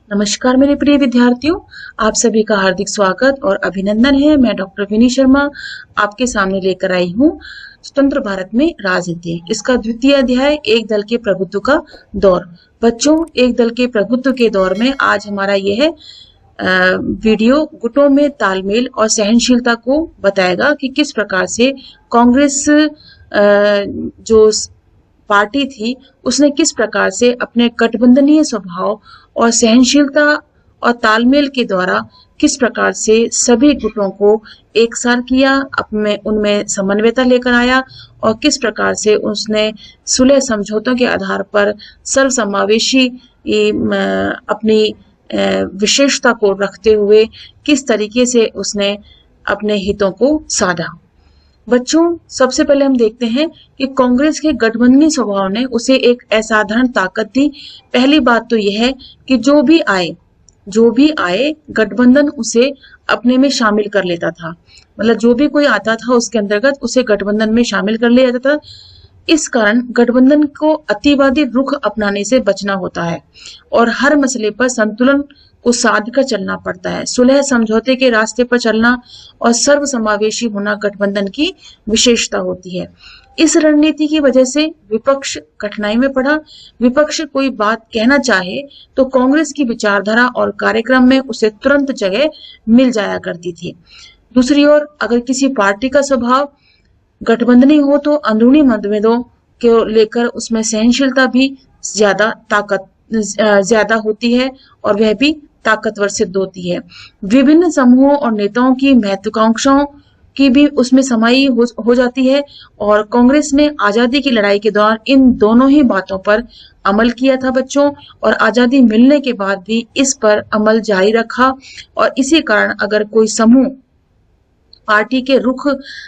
नमस्कार मेरे प्रिय विद्यार्थियों, आप सभी का हार्दिक स्वागत और अभिनंदन है। मैं डॉक्टर विनी शर्मा आपके सामने लेकर आई हूँ स्वतंत्र भारत में राजनीति। इसका द्वितीय अध्याय एक दल के प्रभुत्व का दौर। बच्चों, एक दल के प्रभुत्व के दौर में आज हमारा यह वीडियो गुटों में तालमेल और सहनशीलता को बताएगा कि किस प्रकार से कांग्रेस जो पार्टी थी उसने किस प्रकार से अपने गठबंधनीय स्वभाव और सहनशीलता और तालमेल के द्वारा किस प्रकार से सभी गुटों को एक साथ किया, अपने उनमें समन्वयता लेकर आया और किस प्रकार से उसने सुलह समझौतों के आधार पर सर्वसमावेशी अपनी विशेषता को रखते हुए किस तरीके से उसने अपने हितों को साधा। बच्चों, सबसे पहले हम देखते हैं कि कांग्रेस के गठबंधनी स्वभाव ने उसे एक असाधारण ताकत दी। पहली बात तो यह है कि जो भी आए गठबंधन उसे अपने में शामिल कर लेता था। मतलब जो भी कोई आता था उसके अंतर्गत उसे गठबंधन में शामिल कर लिया जाता था। इस कारण गठबंधन को अतिवादी रुख अपनाने से बचना होता है और हर मसले पर संतुलन को साध कर चलना पड़ता है। सुलह समझौते के रास्ते पर चलना और सर्वसमावेशी होना गठबंधन की विशेषता होती है। इस रणनीति की वजह से विपक्ष कठिनाई में पड़ा। विपक्ष कोई बात कहना चाहे तो कांग्रेस की विचारधारा और कार्यक्रम में उसे तुरंत जगह मिल जाया करती थी। दूसरी ओर अगर किसी पार्टी का स्वभाव गठबंधनी हो तो अंदरूनी मतभेदों को लेकर उसमें सहनशीलता भी ज्यादा होती है और वह भी ताकतवर सिद्ध होती है। विभिन्न समूहों और नेताओं की महत्वाकांक्षाओं की भी उसमें समाई हो जाती है और कांग्रेस ने आजादी की लड़ाई के दौरान इन दोनों ही बातों पर अमल किया था बच्चों, और आजादी मिलने के बाद भी इस पर अमल जारी रखा। और इसी कारण अगर कोई समूह पार्टी के रुख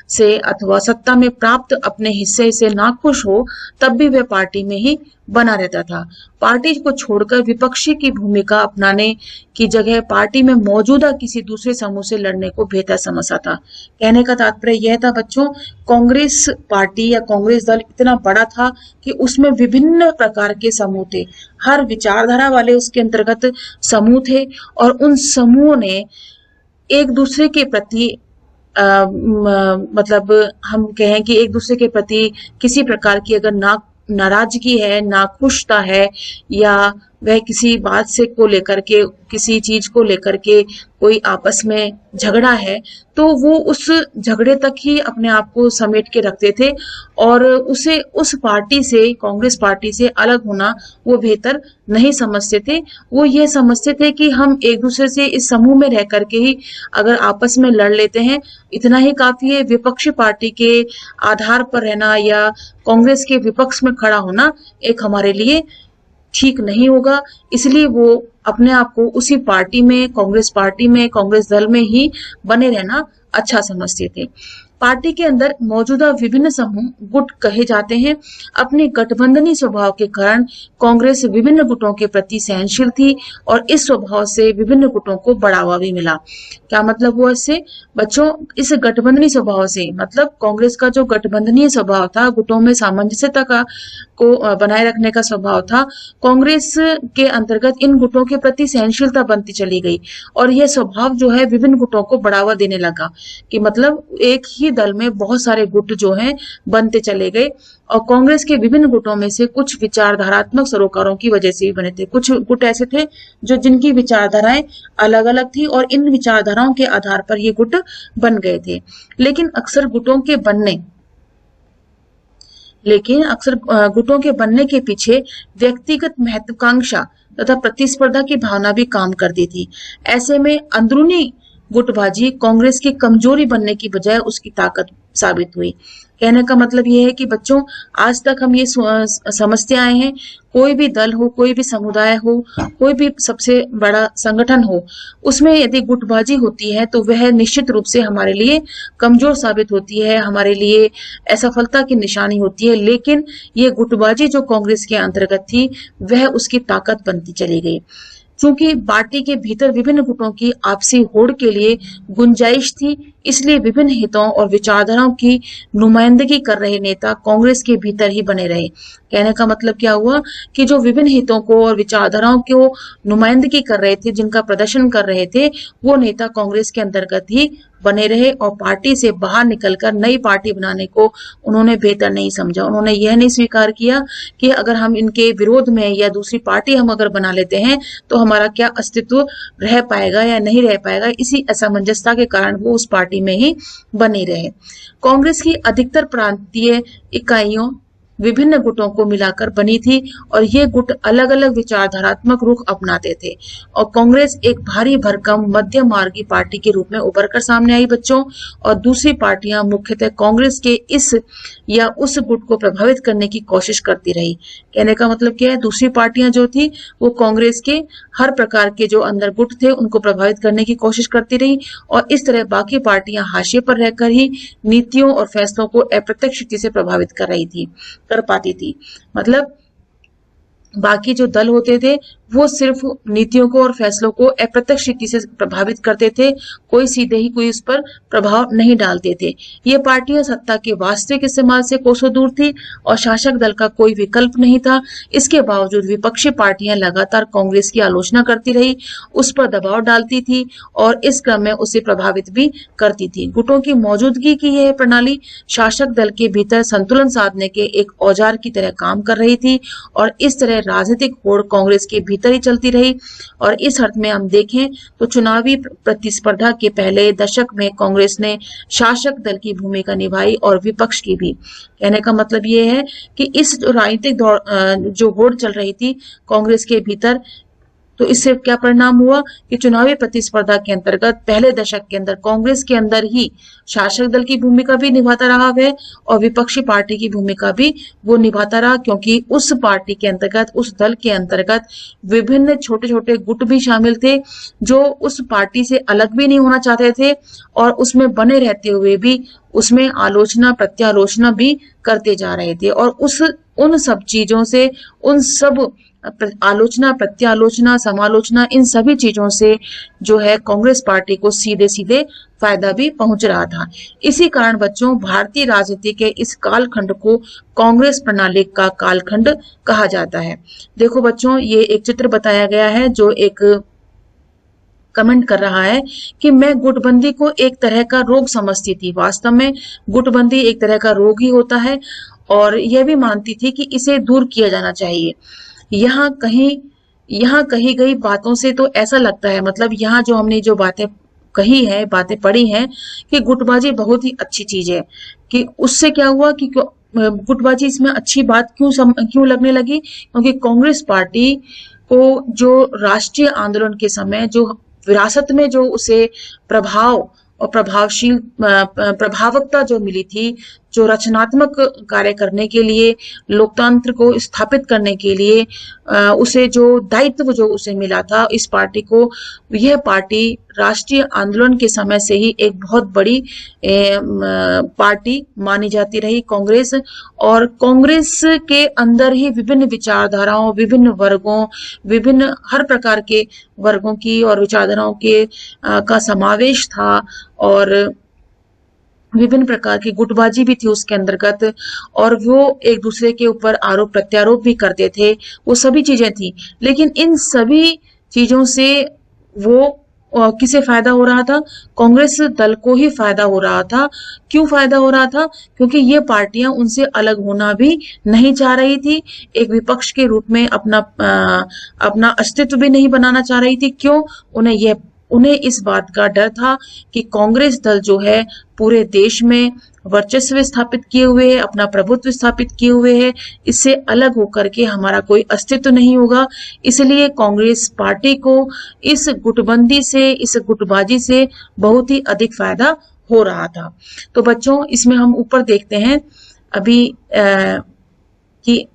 से अथवा सत्ता में प्राप्त अपने हिस्से से नाखुश हो तब भी वह पार्टी में ही बना रहता था। पार्टी को छोड़कर विपक्षी की भूमिका अपनाने की जगह पार्टी में मौजूदा किसी दूसरे समूह से लड़ने को बेहतर समझता था। कहने का तात्पर्य यह था बच्चों, कांग्रेस पार्टी या कांग्रेस दल इतना बड़ा था कि उसमें विभिन्न प्रकार के समूह थे। हर विचारधारा वाले उसके अंतर्गत समूह थे और उन समूहों ने एक दूसरे के प्रति मतलब हम कहें कि एक दूसरे के प्रति किसी प्रकार की अगर नाराजगी है, नाखुशता है या वह किसी बात से को लेकर के किसी चीज को लेकर के कोई आपस में झगड़ा है तो वो उस झगड़े तक ही अपने आप को समेट के रखते थे और उसे उस पार्टी से, कांग्रेस पार्टी से अलग होना वो बेहतर नहीं समझते थे। वो ये समझते थे कि हम एक दूसरे से इस समूह में रह करके ही अगर आपस में लड़ लेते हैं इतना ही काफी है। विपक्षी पार्टी के आधार पर रहना या कांग्रेस के विपक्ष में खड़ा होना एक हमारे लिए ठीक नहीं होगा। इसलिए वो अपने आप को उसी पार्टी में, कांग्रेस दल में ही बने रहना अच्छा समझते थे। पार्टी के अंदर मौजूदा विभिन्न समूह गुट कहे जाते हैं। अपने गठबंधनी स्वभाव के कारण कांग्रेस विभिन्न गुटों के प्रति सहनशील थी और इस स्वभाव से विभिन्न गुटों को बढ़ावा भी मिला। क्या मतलब हुआ इससे बच्चों? इस गठबंधनी स्वभाव से मतलब कांग्रेस का जो गठबंधनीय स्वभाव था, गुटों में सामंजस्यता को बनाए रखने का स्वभाव था, कांग्रेस के अंतर्गत इन गुटों के प्रति सहनशीलता बनती चली गई और यह स्वभाव जो है विभिन्न गुटों को बढ़ावा देने लगा कि मतलब एक ही दल में बहुत सारे गुट जो हैं बनते चले गए और कांग्रेस के विभिन्न गुटों में से कुछ विचारधारात्मक सरोकारों की वजह से ही बने थे। कुछ गुट ऐसे थे जो जिनकी विचारधाराएं अलग अलग थी और इन विचारधाराओं के आधार पर ये गुट बन गए थे। लेकिन अक्सर गुटों के बनने के पीछे व्यक्तिगत महत्वाकांक्षा तथा प्रतिस्पर्धा की भावना भी काम करती थी। ऐसे में अंदरूनी गुटबाजी कांग्रेस की कमजोरी बनने की बजाय उसकी ताकत साबित हुई। कहने का मतलब यह है कि बच्चों, आज तक हम ये समझते आए हैं कोई भी दल हो, कोई भी समुदाय हो, कोई भी सबसे बड़ा संगठन हो, उसमें यदि गुटबाजी होती है तो वह निश्चित रूप से हमारे लिए कमजोर साबित होती है, हमारे लिए असफलता की निशानी होती है। लेकिन ये गुटबाजी जो कांग्रेस के अंतर्गत थी वह उसकी ताकत बनती चली गई। चूंकि पार्टी के भीतर विभिन्न गुटों की आपसी होड़ के लिए गुंजाइश थी, इसलिए विभिन्न हितों और विचारधाराओं की नुमाइंदगी कर रहे नेता कांग्रेस के भीतर ही बने रहे। कहने का मतलब क्या हुआ कि जो विभिन्न हितों को और विचारधाराओं को नुमाइंदगी कर रहे थे, जिनका प्रदर्शन कर रहे थे, वो नेता कांग्रेस के अंतर्गत ही बने रहे और पार्टी से बाहर निकलकर नई पार्टी बनाने को उन्होंने बेहतर नहीं समझा। उन्होंने यह नहीं स्वीकार किया कि अगर हम इनके विरोध में या दूसरी पार्टी हम अगर बना लेते हैं तो हमारा क्या अस्तित्व रह पाएगा या नहीं रह पाएगा। इसी असमंजसता के कारण वो उस पार्टी में ही बने रहे। कांग्रेस की अधिकतर प्रांतीय इकाइयों विभिन्न गुटों को मिलाकर बनी थी और ये गुट अलग अलग विचारधारात्मक रुख अपनाते थे और कांग्रेस एक भारी भरकम मध्य मार्गी पार्टी के रूप में उभर कर सामने आई बच्चों। और दूसरी पार्टियां मुख्यतः कांग्रेस के इस या उस गुट को प्रभावित करने की कोशिश करती रही। कहने का मतलब क्या है, दूसरी पार्टियां जो थी वो कांग्रेस के हर प्रकार के जो अंदर गुट थे उनको प्रभावित करने की कोशिश करती रही और इस तरह बाकी पार्टियां हाशिए पर रहकर ही नीतियों और फैसलों को अप्रत्यक्ष रीति से प्रभावित कर पाती थी। मतलब बाकी जो दल होते थे वो सिर्फ नीतियों को और फैसलों को अप्रत्यक्ष रीति से प्रभावित करते थे, कोई सीधे ही कोई उस पर प्रभाव नहीं डालते थे। ये पार्टियां सत्ता के वास्तविक इस्तेमाल से कोसों दूर थी और शासक दल का कोई विकल्प नहीं था। इसके बावजूद विपक्षी पार्टियां लगातार कांग्रेस की आलोचना करती रही, उस पर दबाव डालती थी और इस क्रम में उसे प्रभावित भी करती थी। गुटों की मौजूदगी की यह प्रणाली शासक दल के भीतर संतुलन साधने के एक औजार की तरह काम कर रही थी और इस तरह राजनीतिक होड़ कांग्रेस के भीतर ही चलती रही। और इस अर्थ में हम देखें तो चुनावी प्रतिस्पर्धा के पहले दशक में कांग्रेस ने शासक दल की भूमिका निभाई और विपक्ष की भी। कहने का मतलब ये है कि इस राजनीतिक जो होड़ चल रही थी कांग्रेस के भीतर, तो इससे क्या परिणाम हुआ कि चुनावी प्रतिस्पर्धा के अंतर्गत पहले दशक के अंदर कांग्रेस के अंदर ही शासक दल की भूमिका भी निभाता रहा है और विपक्षी पार्टी की भूमिका भी वो निभाता रहा, क्योंकि उस पार्टी के अंतर्गत, उस दल के अंतर्गत विभिन्न छोटे छोटे गुट भी शामिल थे जो उस पार्टी से अलग भी नहीं होना चाहते थे और उसमें बने रहते हुए भी उसमें आलोचना प्रत्यालोचना भी करते जा रहे थे। और उन सब चीजों से, उन सब आलोचना प्रत्यालोचना समालोचना, इन सभी चीजों से जो है कांग्रेस पार्टी को सीधे सीधे फायदा भी पहुंच रहा था। इसी कारण बच्चों भारतीय राजनीति के इस कालखंड को कांग्रेस प्रणाली का कालखंड कहा जाता है। देखो बच्चों, ये एक चित्र बताया गया है जो एक कमेंट कर रहा है कि मैं गुटबंदी को एक तरह का रोग समझती थी। वास्तव में गुटबंदी एक तरह का रोग ही होता है और यह भी मानती थी कि इसे दूर किया जाना चाहिए। यहाँ कही गई बातों से तो ऐसा लगता है, मतलब यहाँ जो हमने जो बातें कही है, बातें पढ़ी हैं कि गुटबाजी बहुत ही अच्छी चीज है, कि उससे क्या हुआ कि गुटबाजी इसमें अच्छी बात क्यों लगने लगी, क्योंकि कांग्रेस पार्टी को जो राष्ट्रीय आंदोलन के समय जो विरासत में जो उसे प्रभाव और प्रभावकता जो मिली थी, जो रचनात्मक कार्य करने के लिए, लोकतंत्र को स्थापित करने के लिए उसे जो दायित्व जो उसे मिला था इस पार्टी को, यह पार्टी राष्ट्रीय आंदोलन के समय से ही एक बहुत बड़ी पार्टी मानी जाती रही कांग्रेस। और कांग्रेस के अंदर ही विभिन्न विचारधाराओं, विभिन्न वर्गों, विभिन्न हर प्रकार के वर्गों की और विचारधाराओं के का समावेश था और विभिन्न प्रकार की गुटबाजी भी थी उसके अंतर्गत और वो एक दूसरे के ऊपर आरोप प्रत्यारोप भी करते थे, वो सभी चीजें थी। लेकिन इन सभी चीजों से वो किसे फायदा हो रहा था? कांग्रेस दल को ही फायदा हो रहा था। क्यों फायदा हो रहा था? क्योंकि ये पार्टियां उनसे अलग होना भी नहीं चाह रही थी, एक विपक्ष के रूप में अपना अस्तित्व भी नहीं बनाना चाह रही थी। क्यों? उन्हें इस बात का डर था कि कांग्रेस दल जो है पूरे देश में वर्चस्व स्थापित किए हुए है, अपना प्रभुत्व स्थापित किए हुए है, इससे अलग होकर के हमारा कोई अस्तित्व नहीं होगा। इसलिए कांग्रेस पार्टी को इस गुटबंदी से, इस गुटबाजी से बहुत ही अधिक फायदा हो रहा था। तो बच्चों, इसमें हम ऊपर देखते हैं अभी कि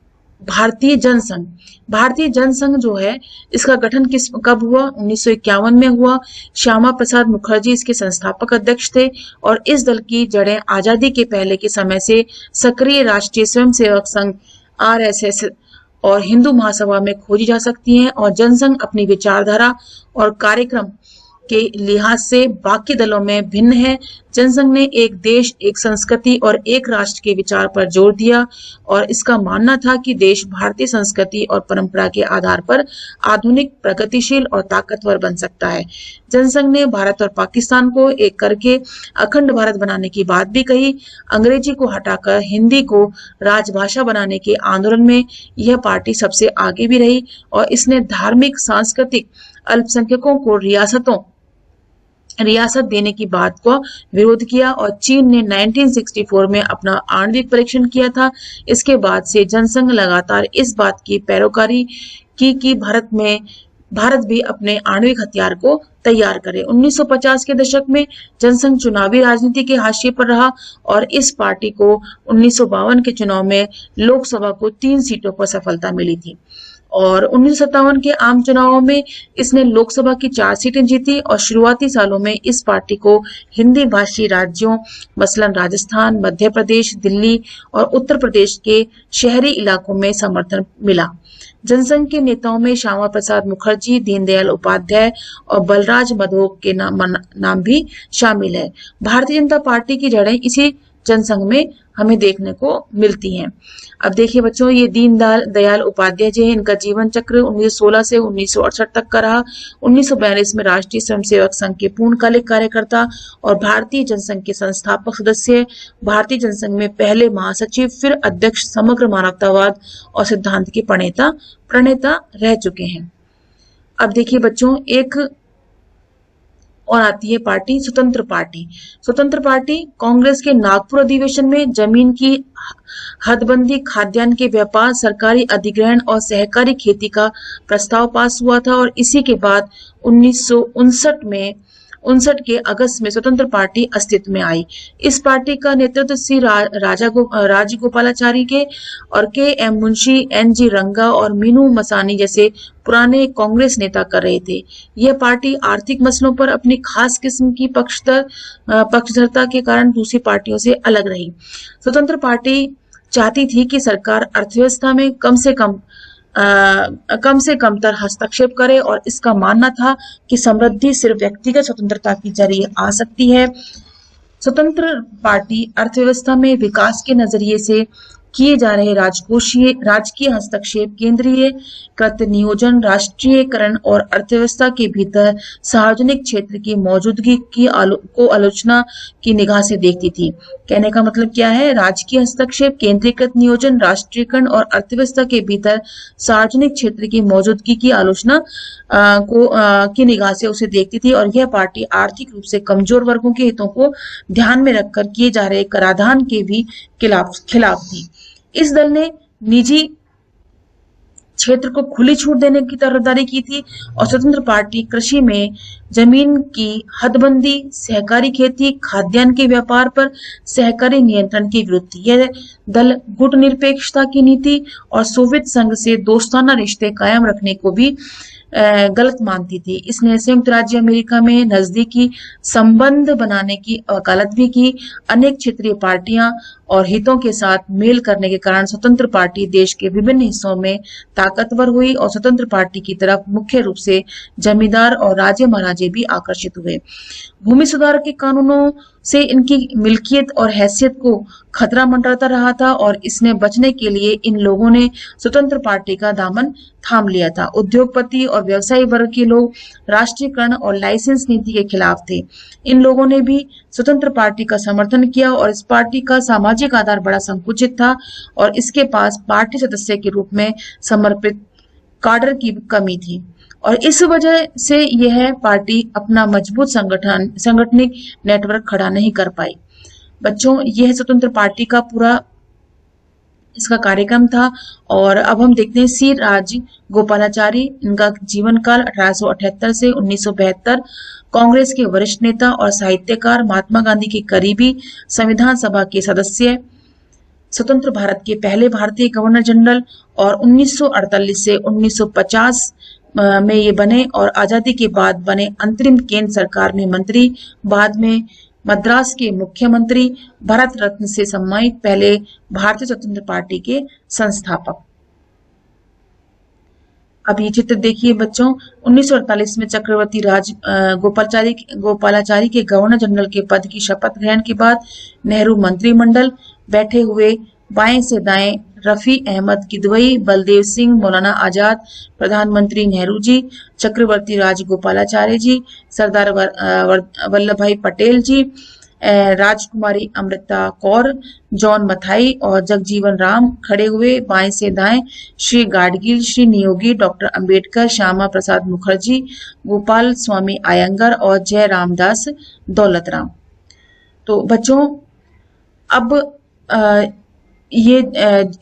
भारतीय जनसंघ जो है इसका गठन कब हुआ? 1951 में हुआ। श्यामा प्रसाद मुखर्जी इसके संस्थापक अध्यक्ष थे और इस दल की जड़ें आजादी के पहले के समय से सक्रिय राष्ट्रीय स्वयंसेवक संघ RSS और हिंदू महासभा में खोजी जा सकती हैं और जनसंघ अपनी विचारधारा और कार्यक्रम के लिहाज से बाकी दलों में भिन्न है। जनसंघ ने एक देश, एक संस्कृति और एक राष्ट्र के विचार पर जोर दिया और इसका मानना था कि देश भारतीय संस्कृति और परंपरा के आधार पर आधुनिक, प्रगतिशील और ताकतवर बन सकता है। जनसंघ ने भारत और पाकिस्तान को एक करके अखंड भारत बनाने की बात भी कही। अंग्रेजी को हटाकर हिंदी को राजभाषा बनाने के आंदोलन में यह पार्टी सबसे आगे भी रही और इसने धार्मिक, सांस्कृतिक अल्पसंख्यकों को रियासत देने की बात का विरोध किया और चीन ने 1964 में अपना आणविक परीक्षण किया था। इसके बाद से जनसंघ लगातार इस बात की पैरोकारी की कि भारत भी अपने आणविक हथियार को तैयार करे। 1950 के दशक में जनसंघ चुनावी राजनीति के हाशिए पर रहा और इस पार्टी को 1952 के चुनाव में लोकसभा को 3 सीटों पर सफलता मिली थी और 1957 के आम चुनावों में इसने लोकसभा की 4 सीटें जीती और शुरुआती सालों में इस पार्टी को हिंदी भाषी राज्यों मसलन राजस्थान, मध्य प्रदेश, दिल्ली और उत्तर प्रदेश के शहरी इलाकों में समर्थन मिला। जनसंघ के नेताओं में श्यामा प्रसाद मुखर्जी, दीनदयाल उपाध्याय और बलराज मधोक के नाम भी शामिल है। भारतीय जनता पार्टी की जड़ें इसी जनसंघ में हमें देखने को मिलती हैं। अब देखिए बच्चों, ये दीनदयाल उपाध्याय जी हैं, इनका जीवन चक्र 1916 से 1968 तक का रहा। 1942 में राष्ट्रीय स्वयंसेवक संघ के पूर्णकालिक कार्यकर्ता और भारतीय जनसंघ के संस्थापक सदस्य, भारतीय जनसंघ में पहले महासचिव, फिर अध्यक्ष, समग्र मानवतावाद और सिद्धांत के प्रणेता रह चुके हैं। अब देखिए बच्चों, एक और आती है पार्टी स्वतंत्र पार्टी। स्वतंत्र पार्टी कांग्रेस के नागपुर अधिवेशन में जमीन की हदबंदी, खाद्यान्न के व्यापार, सरकारी अधिग्रहण और सहकारी खेती का प्रस्ताव पास हुआ था और इसी के बाद 1959 के अगस्त में स्वतंत्र पार्टी अस्तित्व में आई। इस पार्टी का नेतृत्व श्री राजगोपालाचारी के और के.एम. मुंशी, एन.जी. रंगा और मीनू मसानी जैसे पुराने कांग्रेस नेता कर रहे थे। यह पार्टी आर्थिक मसलों पर अपनी खास किस्म की पक्षधरता के कारण दूसरी पार्टियों से अलग रही। स्वतंत्र पार्टी चाहती थी कि सरकार अर्थव्यवस्था में कम से कम तर हस्तक्षेप करे और इसका मानना था कि समृद्धि सिर्फ व्यक्तिगत स्वतंत्रता के जरिए आ सकती है। स्वतंत्र पार्टी अर्थव्यवस्था में विकास के नजरिए से किए जा रहे राजकीय हस्तक्षेप, केंद्रीय कृत नियोजन, राष्ट्रीयकरण और अर्थव्यवस्था के भीतर सार्वजनिक क्षेत्र की मौजूदगी को आलोचना की निगाह से देखती थी। कहने का मतलब क्या है? राजकीय हस्तक्षेप, केंद्रीकृत नियोजन, राष्ट्रीयकरण और अर्थव्यवस्था के भीतर सार्वजनिक क्षेत्र की मौजूदगी की आलोचना की निगाह से उसे देखती थी और यह पार्टी आर्थिक रूप से कमजोर वर्गों के हितों को ध्यान में रखकर किए जा रहे कराधान के भी खिलाफ थी। इस दल ने निजी क्षेत्र को खुली छूट देने की तरफदारी की थी और स्वतंत्र पार्टी कृषि में जमीन की हदबंदी, सहकारी खेती, खाद्यान्न के व्यापार पर सहकारी नियंत्रण के विरुद्ध थी। यह दल गुटनिरपेक्षता की नीति और सोवियत संघ से दोस्ताना रिश्ते कायम रखने को भी गलत मानती थी। इसने संयुक्त राज्य अमेरिका में नजदीकी संबंध बनाने की वकालत भी की। अनेक क्षेत्रीय पार्टियां और हितों के साथ मेल करने के कारण स्वतंत्र पार्टी देश के विभिन्न हिस्सों में ताकतवर हुई और स्वतंत्र पार्टी की तरफ मुख्य रूप से जमींदार और राजे महाराजे भी आकर्षित हुए। भूमि सुधार के कानूनों से इनकी मिल्कियत और हैसियत को खतरा मंडराता रहा था और इसने बचने के लिए इन लोगों ने स्वतंत्र पार्टी का दामन थाम लिया था। उद्योगपति और व्यवसायी वर्ग के लोग राष्ट्रीयकरण और लाइसेंस नीति के खिलाफ थे। इन लोगों ने भी स्वतंत्र पार्टी का समर्थन किया और इस पार्टी का सामाजिक आधार बड़ा संकुचित था और इसके पास पार्टी सदस्य के रूप में समर्पित काडर की कमी थी और इस वजह से यह पार्टी अपना मजबूत संगठनिक नेटवर्क खड़ा नहीं कर पाई। बच्चों, यह स्वतंत्र पार्टी का पूरा इसका कार्यक्रम था और अब हम देखते हैं सी राजगोपालाचारी। इनका जीवन काल 1878 से 1972। कांग्रेस के वरिष्ठ नेता और साहित्यकार, महात्मा गांधी के करीबी, संविधान सभा के सदस्य, स्वतंत्र भारत के पहले भारतीय गवर्नर जनरल और 1948 से 1950 में ये बने और आजादी के बाद बने अंतरिम केंद्र सरकार में मंत्री, बाद में मद्रास के मुख्यमंत्री, भारत रत्न से सम्मानित पहले भारतीय स्वतंत्र पार्टी के संस्थापक। अब ये चित्र देखिए बच्चों, 1948 में चक्रवर्ती राज गोपालाचारी के गवर्नर जनरल के पद की शपथ ग्रहण के बाद नेहरू मंत्रिमंडल बैठे हुए बाएं से दाएं रफी अहमद किदवई, बलदेव सिंह, मौलाना आजाद, प्रधानमंत्री नेहरू जी, चक्रवर्ती राज गोपालाचारी जी, सरदार वल्लभ भाई पटेल जी, राजकुमारी अमृता कौर, जॉन मथाई और जगजीवन राम खड़े हुए बाएं से दाएं, श्री गाडगिल, श्री नियोगी, डॉक्टर अंबेडकर, श्यामा प्रसाद मुखर्जी, गोपाल स्वामी आयंगर और जय रामदास दौलत राम। तो बच्चों अब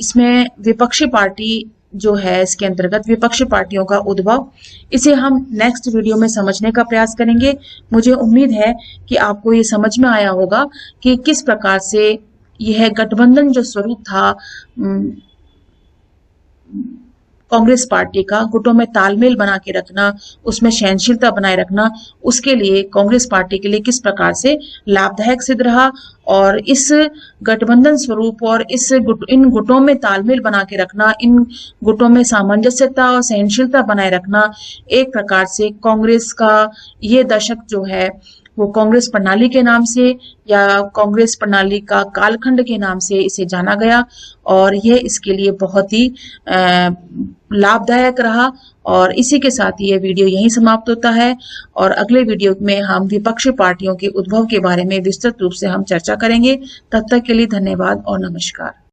इसमें विपक्षी पार्टी जो है, इसके अंतर्गत विपक्षी पार्टियों का उद्भव, इसे हम नेक्स्ट वीडियो में समझने का प्रयास करेंगे। मुझे उम्मीद है कि आपको ये समझ में आया होगा कि किस प्रकार से यह गठबंधन जो स्वरूप था कांग्रेस पार्टी का, गुटों में तालमेल बना के रखना, उसमें सहनशीलता बनाए रखना, उसके लिए कांग्रेस पार्टी के लिए किस प्रकार से लाभदायक सिद्ध रहा, और इस गठबंधन स्वरूप और इन गुटों में तालमेल बना के रखना, इन गुटों में सामंजस्यता और सहनशीलता बनाए रखना, एक प्रकार से कांग्रेस का ये दशक जो है वो कांग्रेस प्रणाली के नाम से या कांग्रेस प्रणाली का कालखंड के नाम से इसे जाना गया, और यह इसके लिए बहुत ही लाभदायक रहा। और इसी के साथ ये वीडियो यहीं समाप्त होता है, और अगले वीडियो में हम विपक्षी पार्टियों के उद्भव के बारे में विस्तृत रूप से हम चर्चा करेंगे। तब तक के लिए धन्यवाद और नमस्कार।